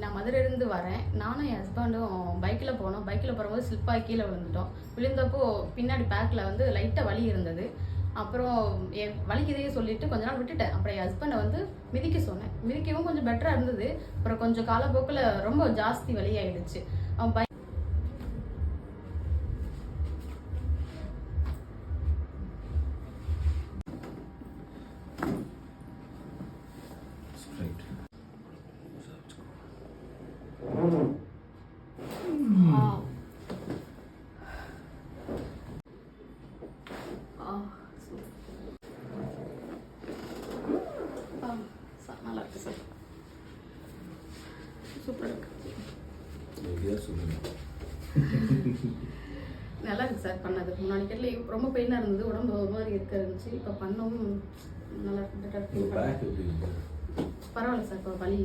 நான் மதுரையிலேருந்து வரேன். நானும் என் ஹஸ்பண்டும் பைக்கில் போனோம். பைக்கில் போகும்போது ஸ்லிப்பாகி கீழே விழுந்துட்டோம். விழுந்தப்போ பின்னாடி பேக்கில் வந்து லைட்டாக வலி இருந்தது. அப்புறம் வலிக்குதையே சொல்லிட்டு கொஞ்ச நாள் விட்டுட்டேன். அப்புறம் என் ஹஸ்பண்டை வந்து மிதிக்க சொன்னேன். மிதிக்கவும் கொஞ்சம் பெட்டராக இருந்தது. அப்புறம் கொஞ்சம் காலப்போக்கில் ரொம்ப ஜாஸ்தி வலியாயிடுச்சு. அவன் நல்லா இருக்கு சார். சூப்பராக இருக்கு. நல்லா இருக்கு சார் பண்ணது. முன்னாடி கேட்கல ரொம்ப பெயினாக இருந்தது, உடம்பு ஒரு மாதிரி இருந்துச்சு. இப்போ பண்ணவும் நல்லா இருக்கு. பரவாயில்ல சார். இப்போ வலி